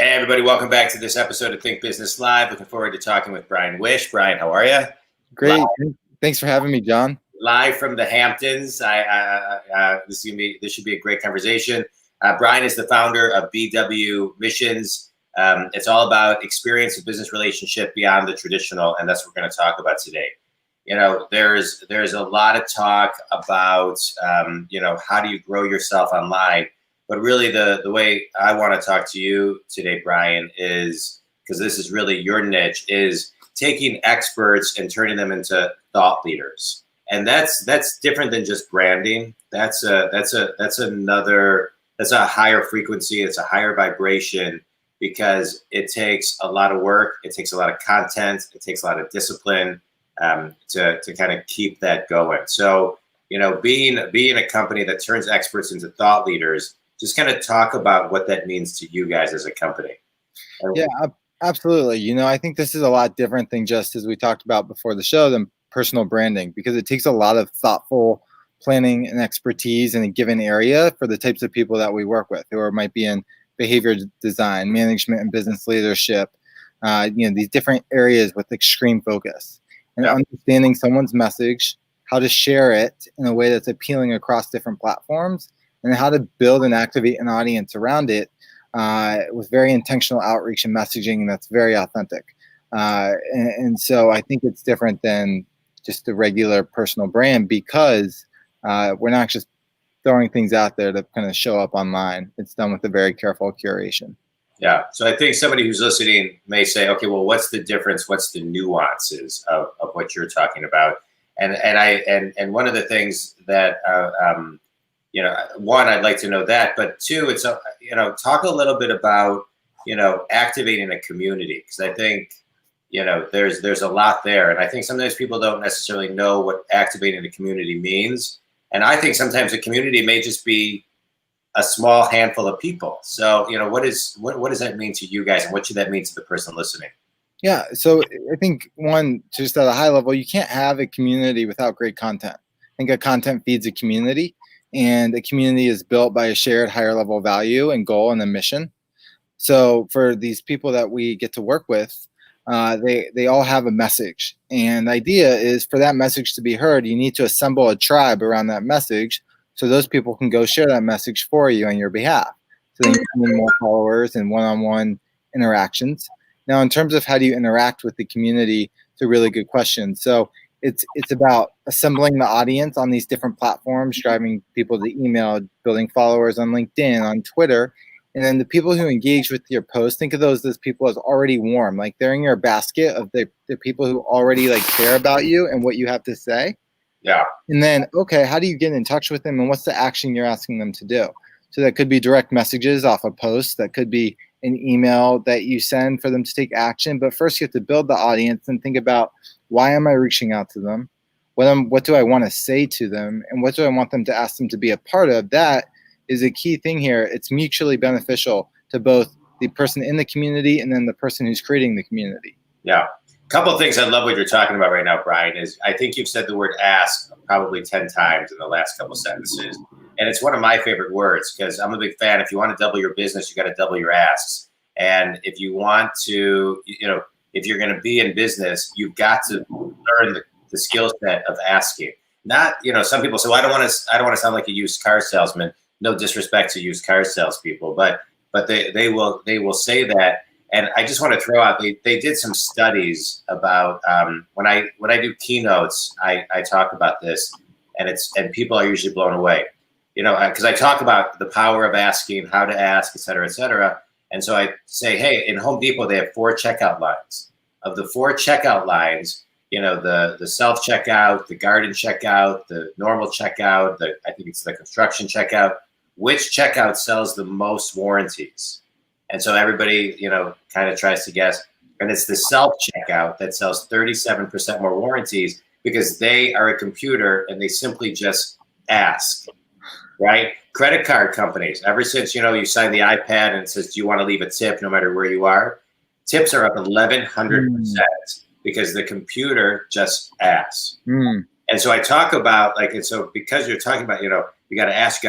Hey, everybody, welcome back to this episode of Think Business Live. Looking forward to talking with Bryan Wish. Bryan, how are you? Great. Thanks for having me, John. Live from the Hamptons. This should be a great conversation. Bryan is the founder of BW Missions. It's all about experience and business relationship beyond the traditional, and that's what we're going to talk about today. You know, there's a lot of talk about, how do you grow yourself online? But really the way I want to talk to you today, Bryan, is because this is really your niche, is taking experts and turning them into thought leaders. And that's different than just branding. That's a higher frequency. It's a higher vibration because it takes a lot of work. It takes a lot of content. It takes a lot of discipline to kind of keep that going. So, being a company that turns experts into thought leaders, just kind of talk about what that means to you guys as a company. Yeah, absolutely. I think this is a lot different than just, as we talked about before the show, than personal branding, because it takes a lot of thoughtful planning and expertise in a given area for the types of people that we work with, who might be in behavior design, management, and business leadership. These different areas with extreme focus, and understanding someone's message, how to share it in a way that's appealing across different platforms, and how to build and activate an audience around it with very intentional outreach and messaging that's very authentic. And so I think it's different than just the regular personal brand, because we're not just throwing things out there to kind of show up online. It's done with a very careful curation. Yeah. So I think somebody who's listening may say, okay, well, what's the difference? What's the nuances of what you're talking about? And one of the things that, one, I'd like to know that, but two, it's, talk a little bit about, activating a community. Because I think, there's a lot there. And I think sometimes people don't necessarily know what activating a community means. And I think sometimes a community may just be a small handful of people. So, what does that mean to you guys, and what should that mean to the person listening? Yeah. So I think, one, just at a high level, you can't have a community without great content. I think a content feeds a community, and a community is built by a shared higher level value and goal and a mission. So for these people that we get to work with, they all have a message. And the idea is, for that message to be heard, you need to assemble a tribe around that message, so those people can go share that message for you on your behalf. So then you can get more followers and one-on-one interactions. Now, in terms of how do you interact with the community, it's a really good question. So it's about assembling the audience on these different platforms, driving people to email, building followers on LinkedIn, on Twitter. And then the people who engage with your post, think of those as people as already warm, like they're in your basket of the people who already care about you and what you have to say. Yeah. And then, okay, how do you get in touch with them, and what's the action you're asking them to do? So that could be direct messages off a post. That could be an email that you send for them to take action. But first you have to build the audience and think about, why am I reaching out to them? What do I want to say to them? And what do I want them to ask them to be a part of? That is a key thing here. It's mutually beneficial to both the person in the community and then the person who's creating the community. Yeah. A couple of things I love what you're talking about right now, Bryan, is I think you've said the word ask probably 10 times in the last couple sentences. And it's one of my favorite words, because I'm a big fan. If you want to double your business, you got to double your asks. And if you want to, if you're going to be in business, you've got to learn the skill set of asking. Not, some people say, well, I don't want to sound like a used car salesman. No disrespect to used car salespeople, but they will say that. And I just want to throw out, they did some studies about when I do keynotes, I talk about this, and people are usually blown away, because I talk about the power of asking, how to ask, et cetera, et cetera. And so I say, hey, in Home Depot, they have 4 checkout lines. Of the 4 checkout lines, the self-checkout, the garden checkout, the normal checkout, I think it's the construction checkout. Which checkout sells the most warranties? And so everybody, kind of tries to guess. And it's the self-checkout that sells 37% more warranties, because they are a computer and they simply just ask, right? Credit card companies, ever since, you sign the iPad and it says, do you want to leave a tip no matter where you are? Tips are up 1,100% because the computer just asks. And so I talk about, and so because you're talking about, you got to ask,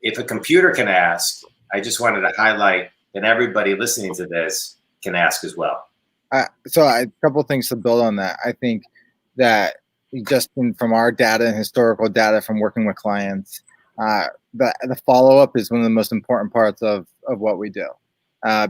if a computer can ask, I just wanted to highlight that everybody listening to this can ask as well. A couple of things to build on that. I think that just from our data and historical data from working with clients, the follow-up is one of the most important parts of what we do.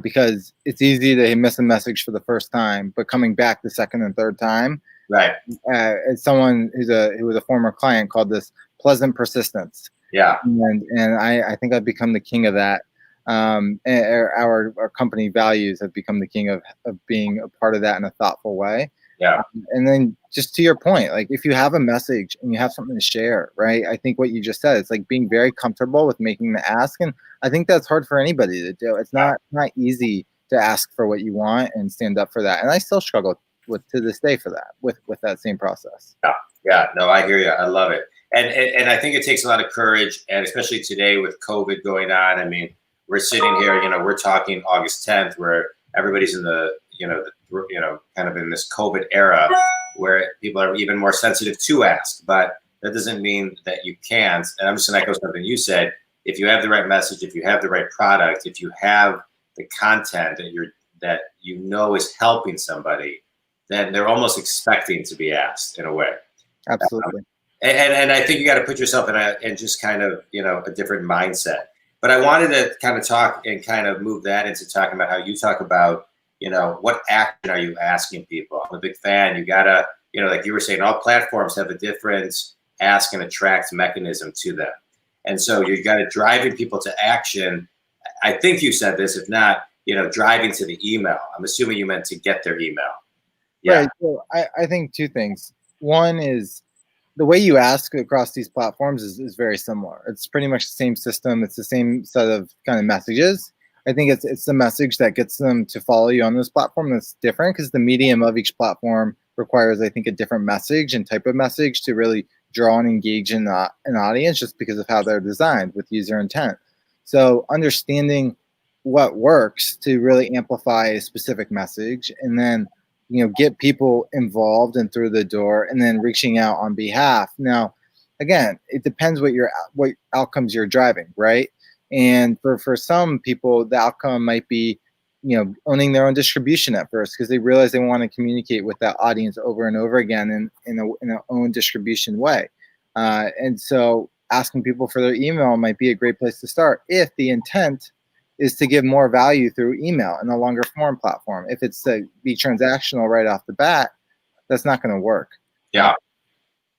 Because it's easy to miss a message for the first time, but coming back the second and third time, right? As someone who was a former client called this pleasant persistence. Yeah, and I think I've become the king of that. And our company values have become the king of being a part of that in a thoughtful way. Yeah. And then just to your point, like if you have a message and you have something to share, right? I think what you just said, it's like being very comfortable with making the ask. And I think that's hard for anybody to do. It's not easy to ask for what you want and stand up for that. And I still struggle with to this day for that, with that same process. Yeah. Yeah. No, I hear you. I love it. And I think it takes a lot of courage, and especially today with COVID going on. I mean, we're sitting here, we're talking August 10th, where everybody's in the, kind of in this COVID era where people are even more sensitive to ask, but that doesn't mean that you can't. And I'm just going to echo something you said. If you have the right message, if you have the right product, if you have the content that is helping somebody, then they're almost expecting to be asked in a way. Absolutely. And I think you got to put yourself in just kind of, a different mindset. But I wanted to kind of talk and kind of move that into talking about how you talk about, what action are you asking people? I'm a big fan. You got to, like you were saying, all platforms have a different ask and attract mechanism to them. And so you got to driving people to action. I think you said this, if not, driving to the email. I'm assuming you meant to get their email. Yeah. Right. So I think two things. One is the way you ask across these platforms is very similar. It's pretty much the same system. It's the same set of kind of messages. I think it's the message that gets them to follow you on this platform that's different, because the medium of each platform requires, I think, a different message and type of message to really draw and engage an audience, just because of how they're designed with user intent. So understanding what works to really amplify a specific message, and then get people involved and through the door, and then reaching out on behalf. Now, again, it depends what outcomes you're driving, right? And for some people, the outcome might be, owning their own distribution at first, because they realize they want to communicate with that audience over and over again in an own distribution way. And so asking people for their email might be a great place to start if the intent is to give more value through email in a longer form platform. If it's to be transactional right off the bat, that's not going to work. Yeah.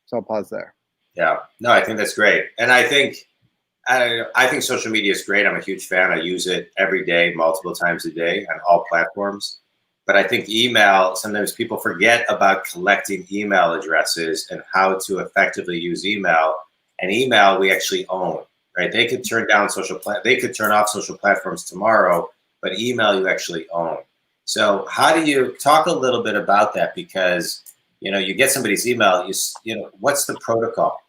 So I'll pause there. Yeah. No, I think that's great. And I think social media is great. I'm a huge fan. I use it every day, multiple times a day on all platforms. But I think email, sometimes people forget about collecting email addresses and how to effectively use email. And email we actually own. Right? They could turn off social platforms tomorrow, but email you actually own. So how do you talk a little bit about that? Because, you get somebody's email, what's the protocol?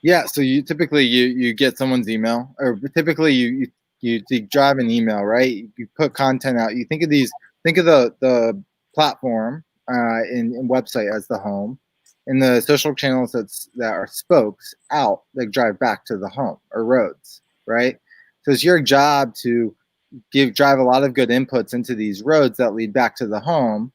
Yeah. So you typically you get someone's email, or typically you drive an email, right? You put content out. You think of the platform and website as the home, and the social channels that are spokes out that drive back to the home, or roads, right? So it's your job to drive a lot of good inputs into these roads that lead back to the home,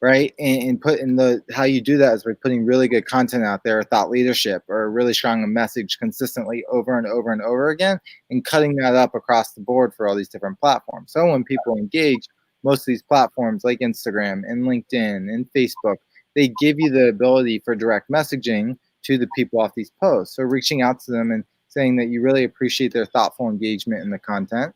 right? And put in how you do that is by putting really good content out there, thought leadership, or a really strong message consistently over and over and over again, and cutting that up across the board for all these different platforms. So when people engage, most of these platforms like Instagram and LinkedIn and Facebook, they give you the ability for direct messaging to the people off these posts. So reaching out to them and saying that you really appreciate their thoughtful engagement in the content,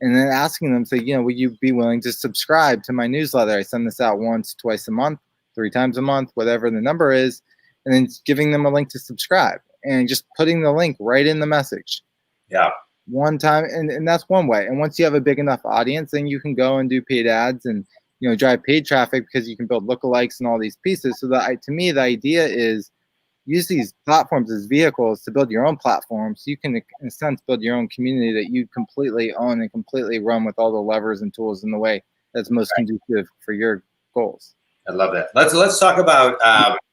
and then asking them, say, would you be willing to subscribe to my newsletter? I send this out once, twice a month, 3 times a month, whatever the number is, and then giving them a link to subscribe and just putting the link right in the message. Yeah. One time, and that's one way. And once you have a big enough audience, then you can go and do paid ads and drive paid traffic, because you can build lookalikes and all these pieces. So to me, the idea is use these platforms as vehicles to build your own platform, so you can, in a sense, build your own community that you completely own and completely run with all the levers and tools in the way that's most conducive for your goals. I love that. Let's talk about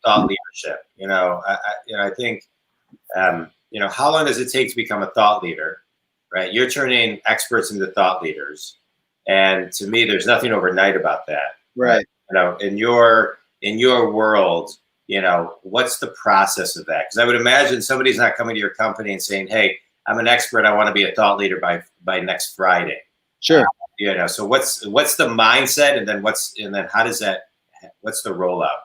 thought leadership. I think how long does it take to become a thought leader? right? You're turning experts into thought leaders. And to me, there's nothing overnight about that. Right. In your world, what's the process of that? Because I would imagine somebody's not coming to your company and saying, "Hey, I'm an expert. I want to be a thought leader by next Friday." Sure. So what's the mindset, and then what's the rollout?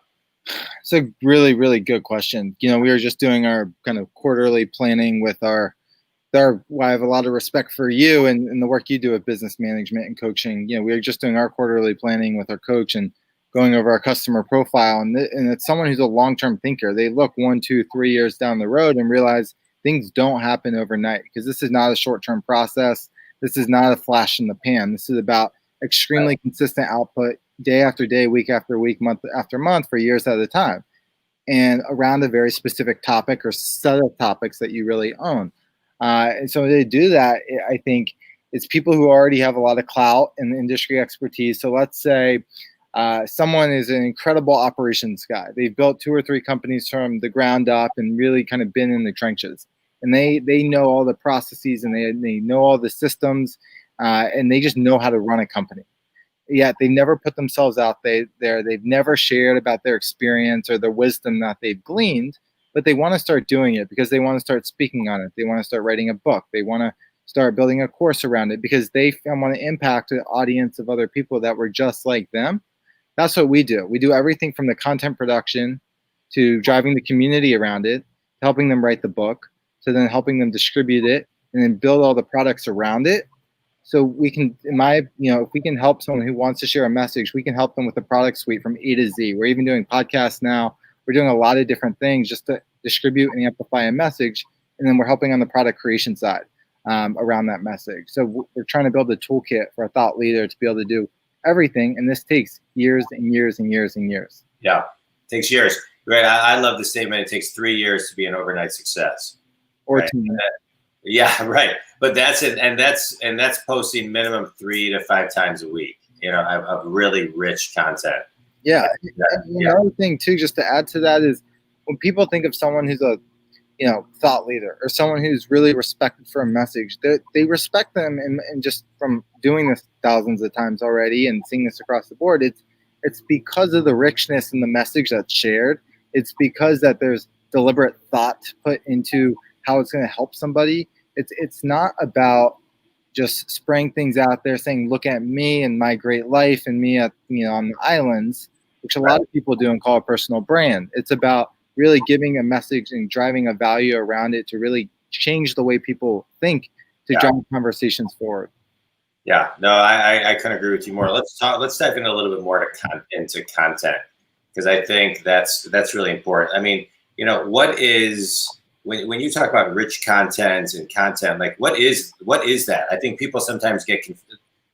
It's a really, really good question. We were just doing our kind of quarterly planning with I have a lot of respect for you and the work you do with business management and coaching. We were just doing our quarterly planning with our coach and going over our customer profile. And it's someone who's a long-term thinker. They look 1, 2, 3 years down the road and realize things don't happen overnight, because this is not a short-term process. This is not a flash in the pan. This is about extremely consistent output day after day, week after week, month after month, for years at a time, and around a very specific topic or set of topics that you really own. And so to do that, I think it's people who already have a lot of clout and industry expertise. So let's say someone is an incredible operations guy. They've built 2 or 3 companies from the ground up and really kind of been in the trenches. And they know all the processes, and they know all the systems, and they just know how to run a company. Yet they never put themselves out there. They've never shared about their experience or the wisdom that they've gleaned, but they want to start doing it because they want to start speaking on it. They want to start writing a book. They want to start building a course around it because they want to impact an audience of other people that were just like them. That's what we do. We do everything from the content production to driving the community around it, helping them write the book, to then helping them distribute it, and then build all the products around it. So we can, if we can help someone who wants to share a message, we can help them with the product suite from A to Z. We're even doing podcasts now. We're doing a lot of different things just to distribute and amplify a message. And then we're helping on the product creation side around that message. So we're trying to build a toolkit for a thought leader to be able to do everything. And this takes years and years and years and years. Yeah, it takes years. Right. I love the statement. It takes 3 years to be an overnight success. Or right? 2 minutes. Yeah, right. But that's it, and that's posting minimum 3 to 5 times a week. Of really rich content. Yeah. And another thing too, just to add to that, is when people think of someone who's a thought leader or someone who's really respected for a message, they respect them, and just from doing this thousands of times already and seeing this across the board, it's because of the richness in the message that's shared. It's because that there's deliberate thought put into how it's going to help somebody. It's not about just spraying things out there saying, look at me and my great life and me at on the islands, which a lot of people do and call a personal brand. It's about really giving a message and driving a value around it to really change the way people think, to drive conversations forward. Yeah, no, I couldn't agree with you more. Let's dive in a little bit more into content, because I think that's really important. I mean, what is, when you talk about rich content and content, like what is that? I think people sometimes get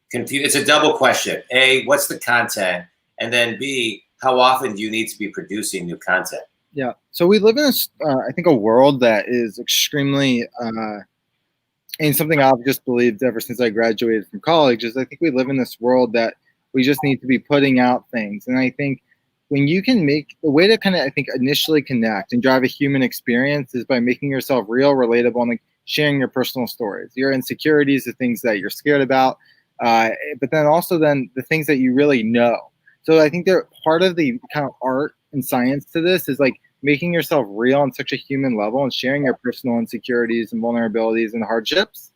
confused. It's a double question. A, what's the content? And then B, how often do you need to be producing new content? Yeah. So we live in I think a world that is extremely, and something I've just believed ever since I graduated from college, is I think we live in this world that we just need to be putting out things. And I think when you can make the way to kind of, I think, initially connect and drive a human experience is by making yourself real, relatable, and like sharing your personal stories, your insecurities, the things that you're scared about, but then also then the things that you really know. So I think they're part of the kind of art and science to this is like making yourself real on such a human level and sharing your personal insecurities and vulnerabilities and hardships,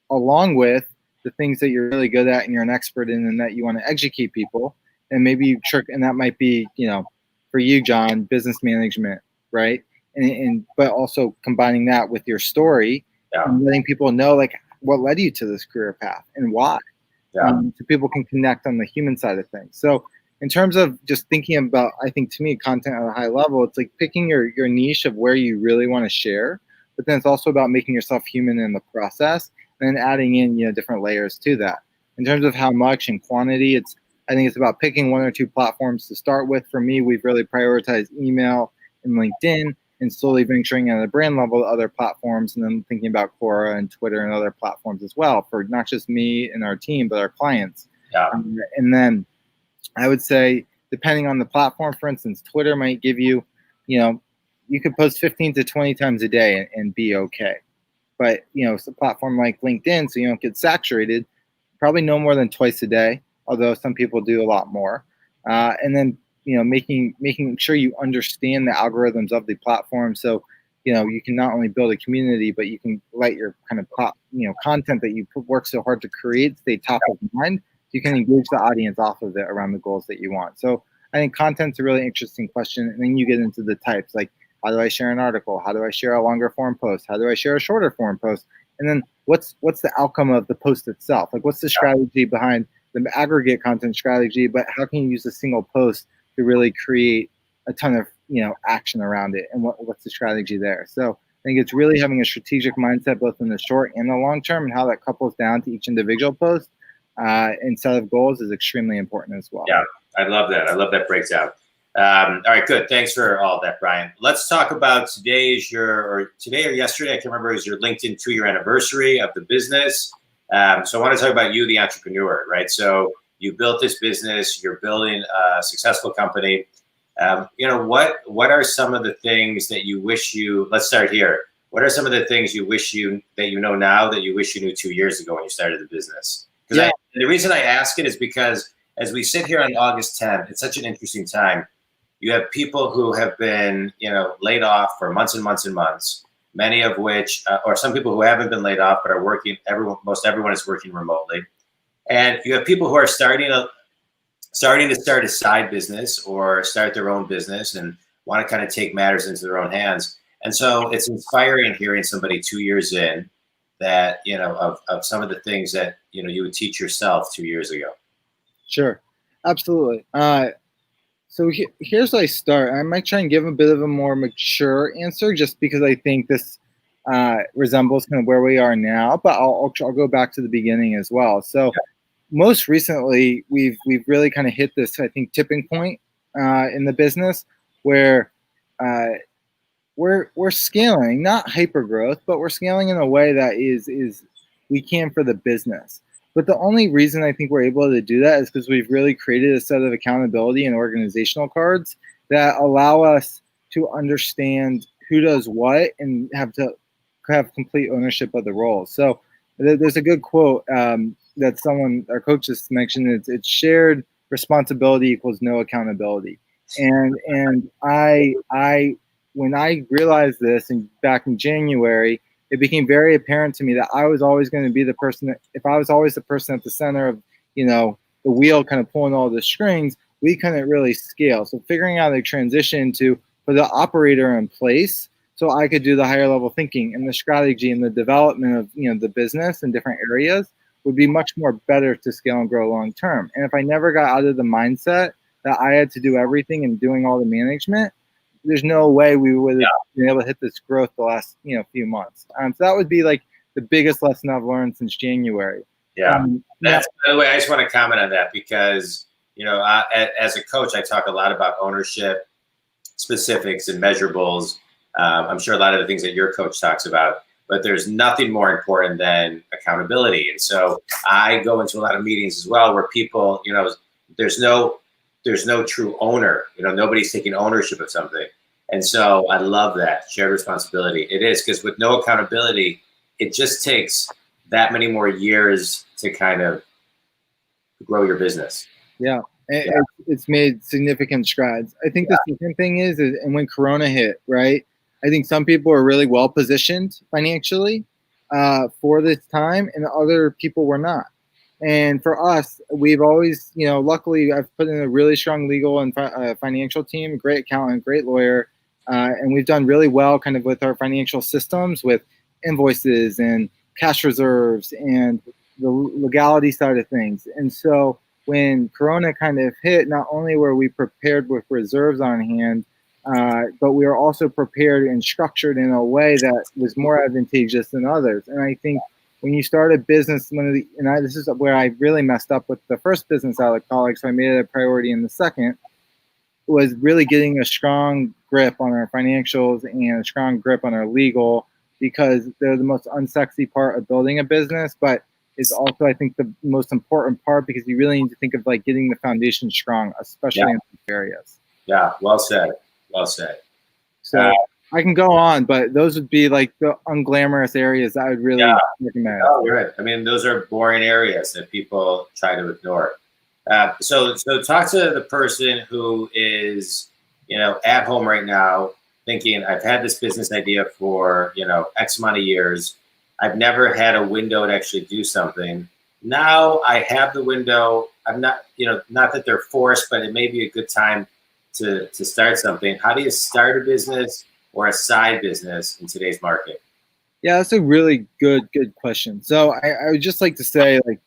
along with the things that you're really good at and you're an expert in and that you want to educate people. And maybe you trick, and that might be, for you, Jon, business management, right? And but also combining that with your story and letting people know like what led you to this career path and why. So people can connect on the human side of things. So in terms of just thinking about, I think to me, content at a high level, it's like picking your niche of where you really want to share, but then it's also about making yourself human in the process and then adding in, different layers to that. In terms of how much and quantity, I think it's about picking 1 or 2 platforms to start with. For me, we've really prioritized email and LinkedIn, and slowly venturing at a brand level to other platforms, and then thinking about Quora and Twitter and other platforms as well for not just me and our team, but our clients. And then I would say, depending on the platform, for instance, Twitter might give you, you could post 15 to 20 times a day and be okay. but it's a platform like LinkedIn, so you don't get saturated. Probably no more than twice a day, although some people do a lot more. And then making sure you understand the algorithms of the platform, so you can not only build a community, but you can let your kind of content that you work so hard to create stay top of mind. So you can engage the audience off of it around the goals that you want. So I think content's a really interesting question. And then you get into the types, like how do I share an article? How do I share a longer form post? How do I share a shorter form post? And then what's the outcome of the post itself? Like what's the strategy behind the aggregate content strategy, but how can you use a single post to really create a ton of action around it, and what's the strategy there? So I think it's really having a strategic mindset both in the short and the long term, and how that couples down to each individual post and set of goals is extremely important as well. Yeah, I love that. I love that breakdown. All right, good. Thanks for all that, Bryan. Let's talk about today or yesterday, I can't remember, is your LinkedIn 2-year anniversary of the business. So I want to talk about you, the entrepreneur, right? So you built this business, you're building a successful company. What are some of the things that you wish let's start here. What are some of the things you wish that you know now that you wish you knew 2 years ago when you started the business? Because the reason I ask it is because as we sit here on August 10th, it's such an interesting time. You have people who have been, laid off for months and months and months, many of which, or some people who haven't been laid off but are working. Most everyone is working remotely, and you have people who are starting to start a side business or start their own business and want to kind of take matters into their own hands. And so it's inspiring hearing somebody 2 years in that, of some of the things that, you would teach yourself 2 years ago. Sure. Absolutely. So here's how I start. I might try and give a bit of a more mature answer just because I think this resembles kind of where we are now, but I'll go back to the beginning as well. So most recently, we've really kind of hit this, I think, tipping point in the business where we're scaling, not hyper growth, but we're scaling in a way that is we can for the business. But the only reason I think we're able to do that is because we've really created a set of accountability and organizational cards that allow us to understand who does what and have complete ownership of the role. So there's a good quote that our coach just mentioned. It's shared responsibility equals no accountability. And I when I realized this, and back in January, it became very apparent to me that I was always going to be the person if I was always the person at the center of, the wheel kind of pulling all the strings, we couldn't really scale. So figuring out a transition to put the operator in place so I could do the higher level thinking and the strategy and the development of, the business in different areas would be much more better to scale and grow long term. And if I never got out of the mindset that I had to do everything and doing all the management, there's no way we would have been able to hit this growth the last few months. So that would be like the biggest lesson I've learned since January. Yeah. By the way, I just want to comment on that because as a coach, I talk a lot about ownership, specifics, and measurables. I'm sure a lot of the things that your coach talks about, but there's nothing more important than accountability. And so I go into a lot of meetings as well where people, there's no true owner. Nobody's taking ownership of something. And so I love that shared responsibility. It is, because with no accountability, it just takes that many more years to kind of grow your business. Yeah. It's made significant strides. I think the second thing is, and when Corona hit, right, I think some people are really well positioned financially for this time, and other people were not. And for us, we've always, luckily I've put in a really strong legal and financial team, great accountant, great lawyer. And we've done really well kind of with our financial systems with invoices and cash reserves and the legality side of things. And so when Corona kind of hit, not only were we prepared with reserves on hand, but we were also prepared and structured in a way that was more advantageous than others. And I think when you start a business, this is where I really messed up with the first business out of college, so I made it a priority in the second, was really getting a strong grip on our financials and a strong grip on our legal, because they're the most unsexy part of building a business, but it's also, I think, the most important part, because you really need to think of like getting the foundation strong, especially in these areas. Yeah, well said. Well said. So I can go on, but those would be like the unglamorous areas I would really recommend. Oh, good. I mean, those are boring areas that people try to ignore. So talk to the person who is, at home right now, thinking, I've had this business idea for, X amount of years. I've never had a window to actually do something. Now I have the window. I'm not, not that they're forced, but it may be a good time to start something. How do you start a business or a side business in today's market? Yeah, that's a really good question. So I would just like to say, like,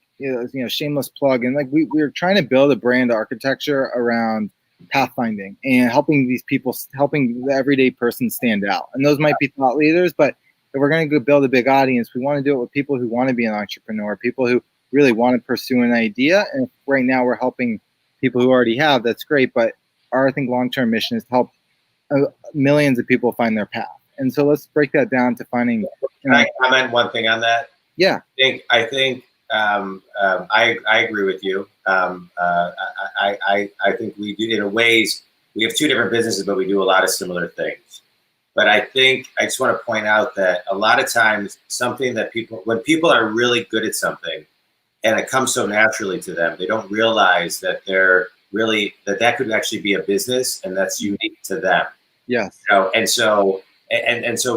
shameless plug, and like we're trying to build a brand architecture around pathfinding and helping these people, helping the everyday person stand out. And those might be thought leaders, but if we're going to go build a big audience, we want to do it with people who want to be an entrepreneur, people who really want to pursue an idea. And right now we're helping people who already have. That's great, but our, I think, long-term mission is to help millions of people find their path. And so let's break that down to finding. Can I comment one thing on that? Yeah. I think I agree with you. I think we do, in ways, we have two different businesses, but we do a lot of similar things. But I think I just want to point out that a lot of times something that when people are really good at something and it comes so naturally to them, they don't realize that that could actually be a business and that's unique to them. Yes. And so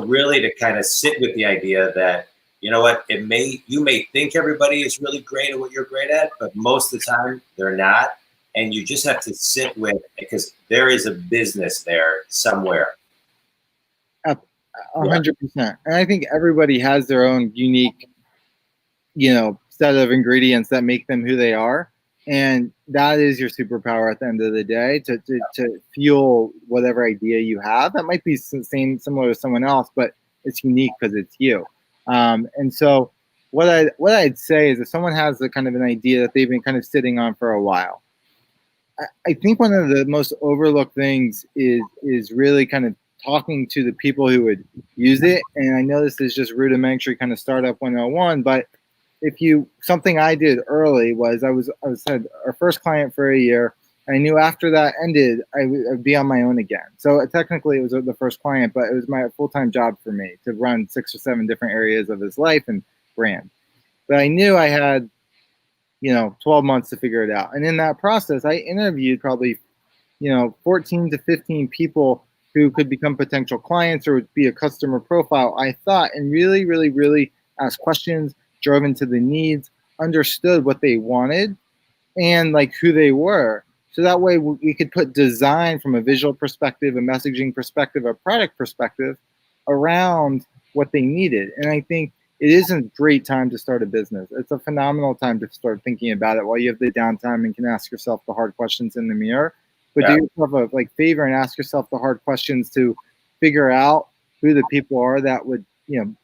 really to kind of sit with the idea that, you know what, you may think everybody is really great at what you're great at, but most of the time they're not. And you just have to sit with it because there is a business there somewhere. 100%. And I think everybody has their own unique, set of ingredients that make them who they are. And that is your superpower at the end of the day, to fuel whatever idea you have. That might be similar to someone else, but it's unique because it's you. And so what I'd say is if someone has a kind of an idea that they've been kind of sitting on for a while, I think one of the most overlooked things is really kind of talking to the people who would use it. And I know this is just rudimentary kind of startup 101, but something I did early was I had our first client for a year. I knew after that ended, I would be on my own again. So technically it was the first client, but it was my full-time job for me to run 6 or 7 different areas of his life and brand. But I knew I had, 12 months to figure it out. And in that process, I interviewed probably, 14 to 15 people who could become potential clients or would be a customer profile, I thought, and really, really, really asked questions, drove into the needs, understood what they wanted and like who they were. So that way we could put design from a visual perspective, a messaging perspective, a product perspective around what they needed. And I think it is a great time to start a business. It's a phenomenal time to start thinking about it while you have the downtime and can ask yourself the hard questions in the mirror. But do yourself a favor and ask yourself the hard questions to figure out who the people are that would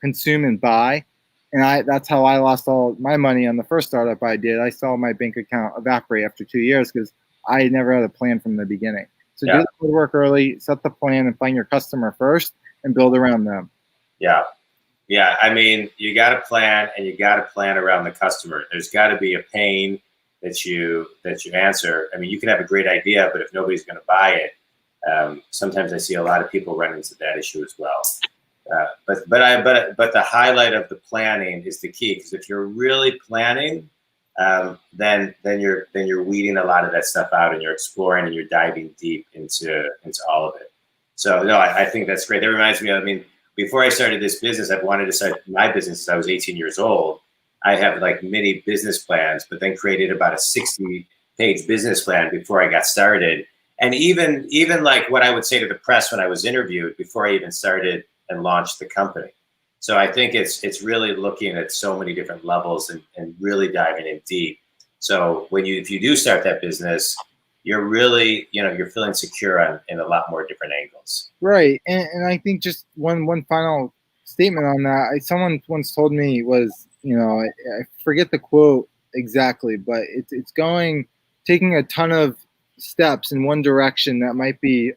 consume and buy. And that's how I lost all my money on the first startup I did. I saw my bank account evaporate after 2 years because I never had a plan from the beginning. So do the work early, set the plan, and find your customer first and build around them. Yeah. Yeah. I mean, you got to plan, and you got to plan around the customer. There's got to be a pain that you answer. I mean, you can have a great idea, but if nobody's going to buy it, sometimes I see a lot of people run into that issue as well. But the highlight of the planning is the key, because if you're really planning, then you're weeding a lot of that stuff out, and you're exploring and you're diving deep into all of it. So no, I think that's great. That reminds me of, I mean, before I started this business, I wanted to start my business since I was 18 years old. I have like many business plans, but then created about a 60-page business plan before I got started. And even like what I would say to the press when I was interviewed before I even started and launched the company. So I think it's really looking at so many different levels and really diving in deep. So if you do start that business, you're really, you're feeling secure in a lot more different angles. Right. And I think just one final statement on that. Someone once told me was, I forget the quote exactly, but it's taking a ton of steps in one direction that might be,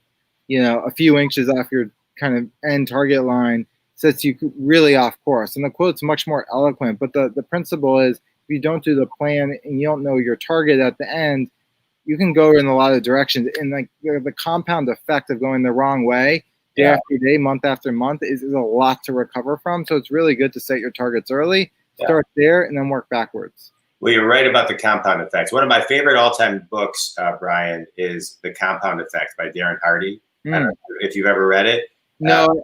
a few inches off your kind of end target line sets you really off course. And the quote's much more eloquent, but the principle is, if you don't do the plan and you don't know your target at the end, you can go in a lot of directions. And like the compound effect of going the wrong way day after day, month after month is a lot to recover from. So it's really good to set your targets early, start there, and then work backwards. Well, you're right about the compound effects. One of my favorite all-time books, Bryan, is The Compound Effect by Darren Hardy. I don't know if you've ever read it. No,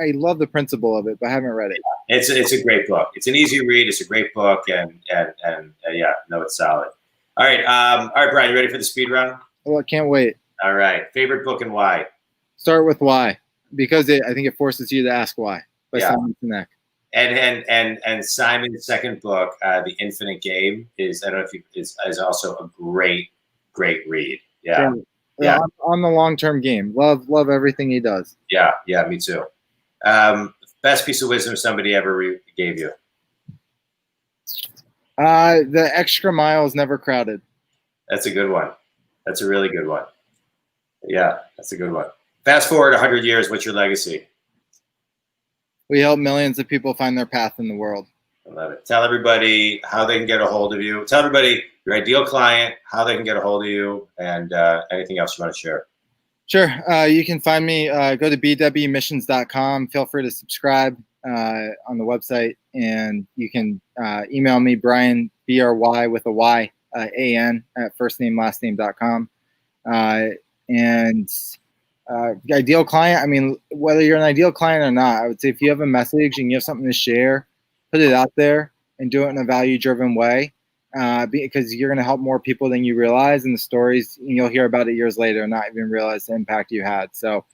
I love the principle of it, but I haven't read it. It's a great book. It's an easy read. It's a great book, and it's solid. All right, Bryan, you ready for the speed round? Well, I can't wait. All right, favorite book and why? Start with why, because I think it forces you to ask why. By Simon Sinek. And Simon's second book, The Infinite Game, is is also a great read. Yeah. On the long-term game. Love everything he does. Yeah, me too. Best piece of wisdom somebody ever gave you? The extra mile is never crowded. That's a good one. That's a really good one. Yeah, that's a good one. Fast forward 100 years, what's your legacy? We help millions of people find their path in the world. I love it. Tell everybody how they can get a hold of you. Tell everybody your ideal client, how they can get a hold of you, and anything else you want to share. Sure. You can find me. Go to bwmissions.com. Feel free to subscribe on the website. And you can email me, Bryan, B-R-Y with a Y, A-N, at firstname.lastname.com. Ideal client, I mean, whether you're an ideal client or not, I would say if you have a message and you have something to share, put it out there and do it in a value-driven way, because you're going to help more people than you realize, and the stories, you'll hear about it years later and not even realize the impact you had. So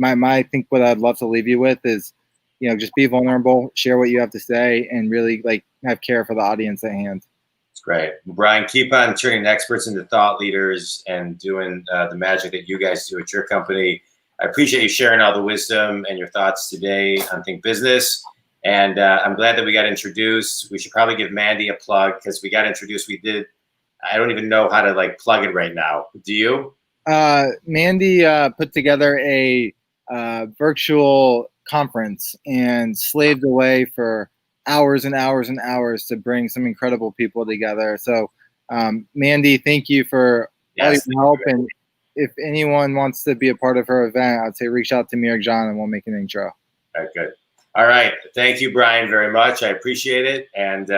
I think what I'd love to leave you with is, just be vulnerable, share what you have to say, and really have care for the audience at hand. It's great. Bryan, keep on turning experts into thought leaders and doing the magic that you guys do at your company. I appreciate you sharing all the wisdom and your thoughts today on Think Business. And I'm glad that we got introduced. We should probably give Mandy a plug because we got introduced. I don't even know how to plug it right now. Do you? Mandy put together a virtual conference and slaved away for hours and hours and hours to bring some incredible people together. So, Mandy, thank you for all your help. And if anyone wants to be a part of her event, I'd say reach out to me or John and we'll make an intro. All right, good. All right. Thank you, Bryan, very much. I appreciate it. And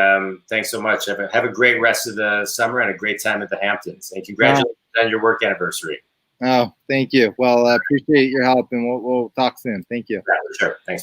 thanks so much. Have a great rest of the summer and a great time at the Hamptons. And congratulations on your work anniversary. Oh, thank you. Well, I appreciate your help, and we'll talk soon. Thank you. Yeah, for sure. Thanks, man.